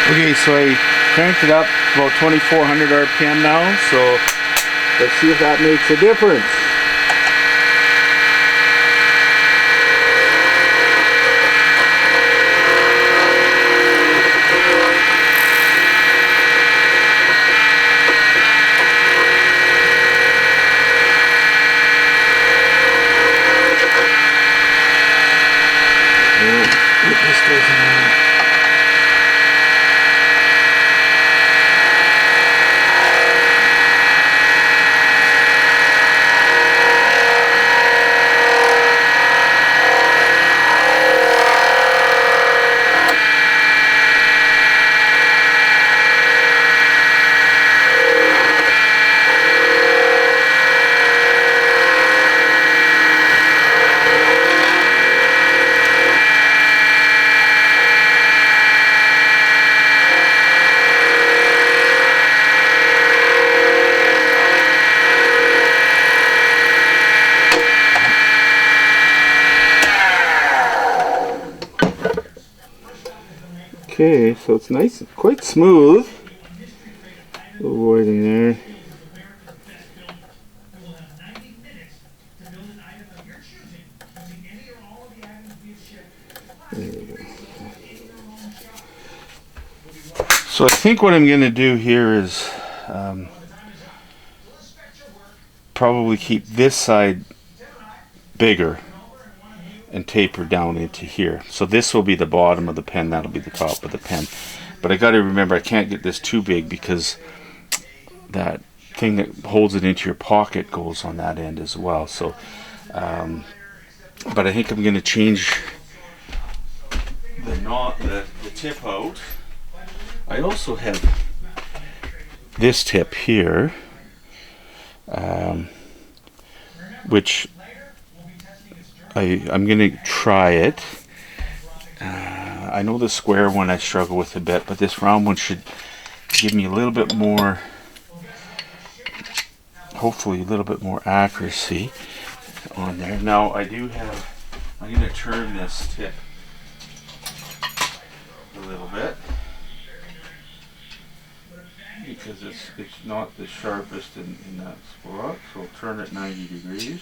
Okay, so I cranked it up about 2400 RPM now, so let's see if that makes a difference. This doesn't matter. Okay, so it's nice, quite smooth. A little void in there. There we go. So I think what I'm going to do here is probably keep this side bigger and taper down into here. So this will be the bottom of the pen, that'll be the top of the pen. But I got to remember I can't get this too big because that thing that holds it into your pocket goes on that end as well. So, but I think I'm going to change the tip out. I also have this tip here, which I'm going to try it. I know the square one I struggle with a bit, but this round one should give me a little bit more, hopefully a little bit more accuracy on there. Now I'm going to turn this tip a little bit because it's not the sharpest in that spot, so I'll turn it 90 degrees.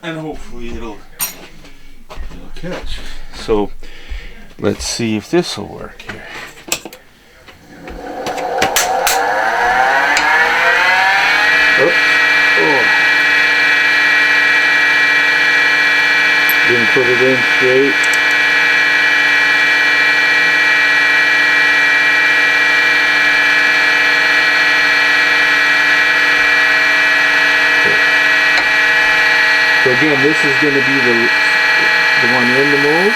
And hopefully it'll catch. So let's see if this will work here. Oh. Didn't put it in straight. So again, this is going to be the one in the mold.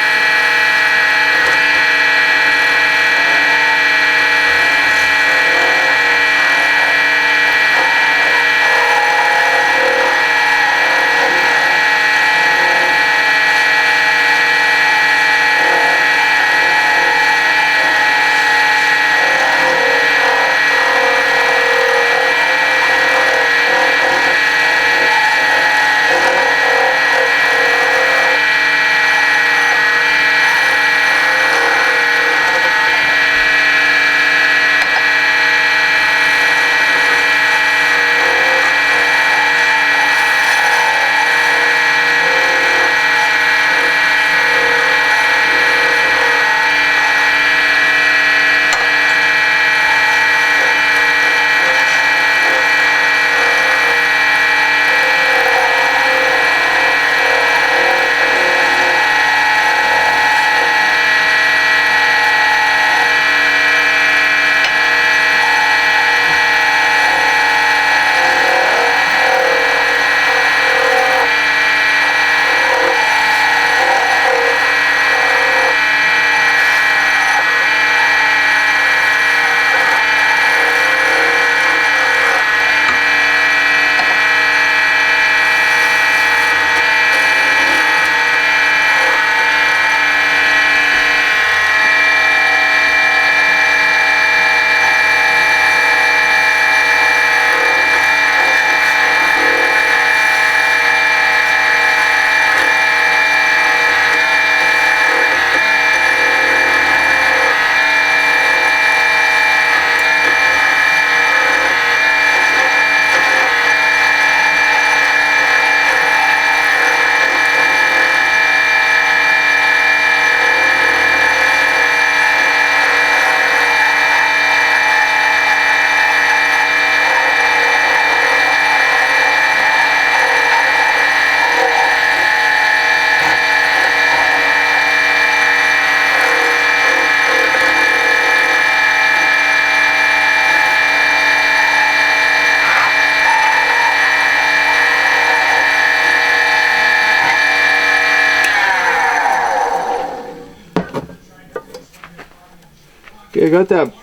Okay, I got that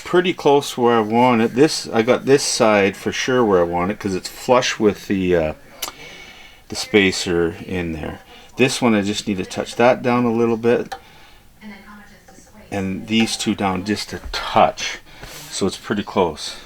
pretty close to where I want it. I got this side for sure where I want it because it's flush with the spacer in there. This one I just need to touch that down a little bit, and these two down just a touch, so it's pretty close.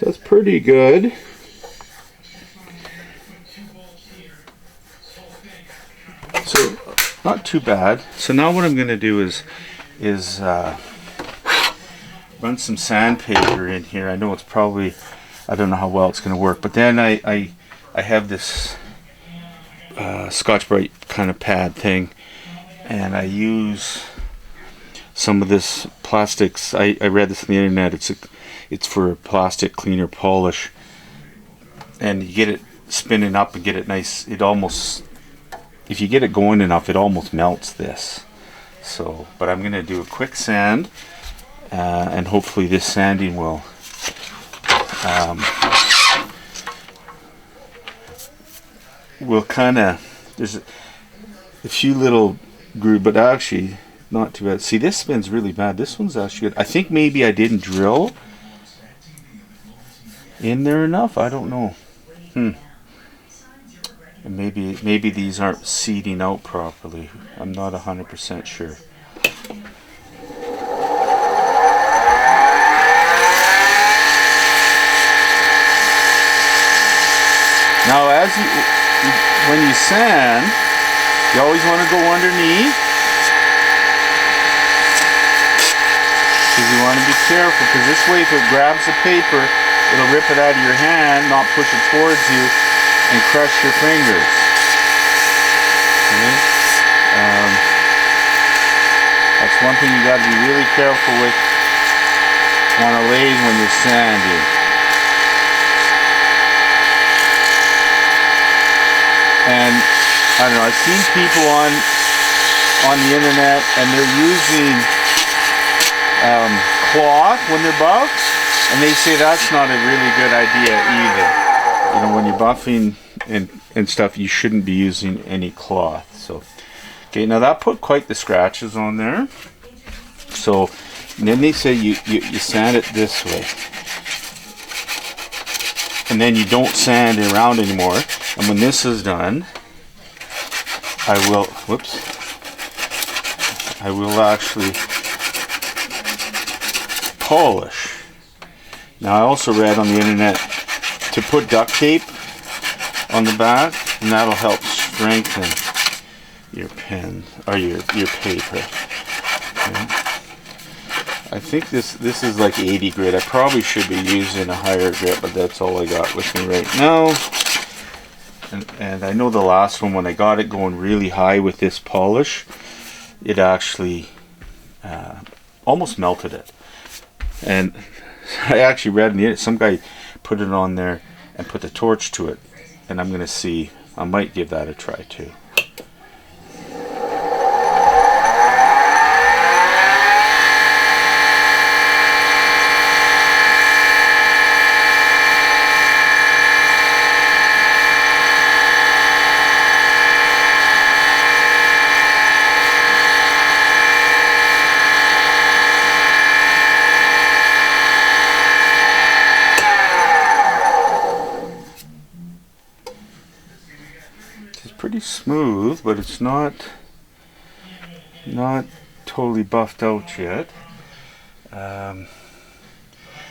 That's pretty good. So not too bad. So now what I'm going to do is run some sandpaper in here. I know it's probably, I don't know how well it's going to work, but then I have this Scotch-Brite kind of pad thing, and I use some of this plastics. I read this on the internet. It's for plastic cleaner polish, and you get it spinning up and get it nice. It almost, if you get it going enough, it almost melts this. So, but I'm gonna do a quick sand, and hopefully this sanding will kind of, there's a few little grooves, but actually not too bad. See, this spins really bad. This one's actually good. I think maybe I didn't drill in there enough. I don't know. And maybe these aren't seeding out properly. I'm not 100% sure. Now, when you sand, you always want to go underneath, because you want to be careful, because this way if it grabs the paper, it'll rip it out of your hand, not push it towards you, and crush your fingers. Okay? That's one thing you got to be really careful with on a lathe when you're sanding. And I don't know, I've seen people on the internet, and they're using cloth when they're buffed. And they say that's not a really good idea either. You know, when you're buffing and stuff, you shouldn't be using any cloth. So, okay, now that put quite the scratches on there. So, and then they say you sand it this way. And then you don't sand it around anymore. And when this is done, I will actually polish. Now I also read on the internet to put duct tape on the back, and that'll help strengthen your pen or your paper. Okay. I think this is like 80 grit. I probably should be using a higher grit, but that's all I got with me right now. And I know the last one, when I got it going really high with this polish, it actually almost melted it. And I actually read in the internet, some guy put it on there and put the torch to it, and I'm going to see, I might give that a try too. Pretty smooth, but it's not totally buffed out yet. I'm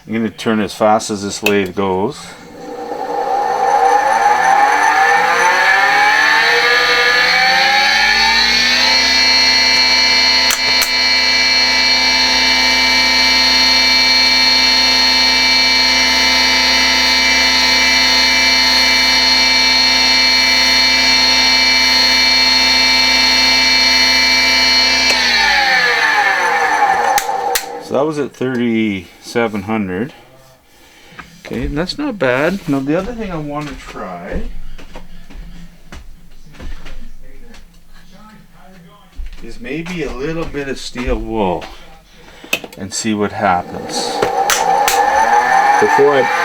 going to turn as fast as this lathe goes. that was at 3,700. Okay, and that's not bad. Now the other thing I want to try is maybe a little bit of steel wool and see what happens. Before I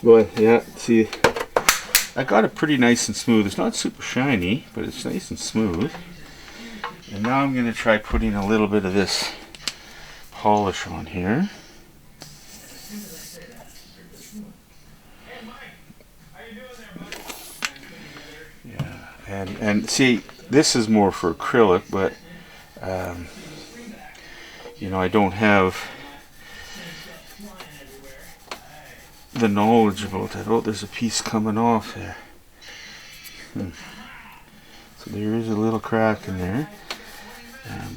Well, yeah, see, I got it pretty nice and smooth. It's not super shiny, but it's nice and smooth. And now I'm going to try putting a little bit of this polish on here. Yeah, and see, this is more for acrylic, but you know, I don't have the knowledge about that. Oh, there's a piece coming off there. So there is a little crack in there,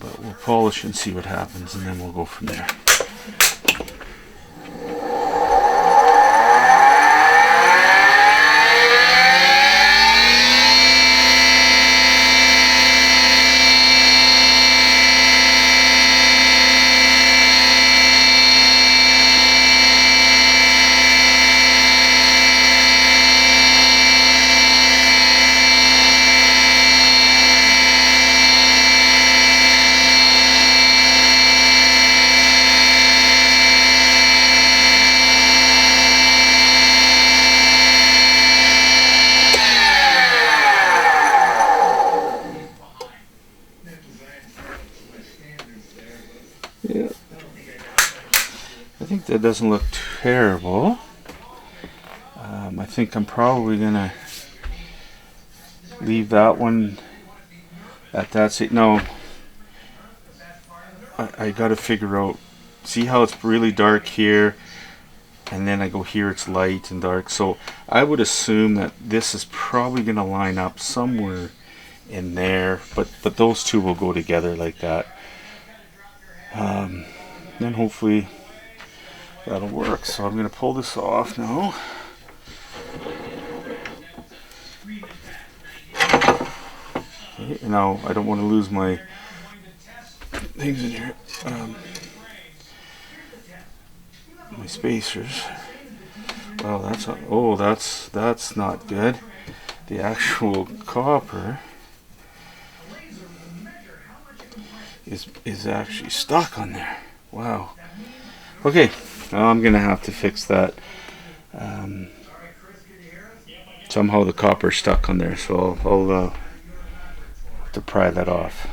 but we'll polish and see what happens, and then we'll go from there. Yeah, I think that doesn't look terrible. I think I'm probably gonna leave that one at that state. No, I gotta figure out, see how it's really dark here, and then I go here, it's light and dark. So I would assume that this is probably gonna line up somewhere in there, but those two will go together like that. Then hopefully that'll work. So I'm going to pull this off now. Okay, now I don't want to lose my things in here. My spacers. Well, that's not good. The actual copper is actually stuck on there. Wow. Okay, well, I'm gonna have to fix that. Somehow the copper's stuck on there, so I'll have to pry that off.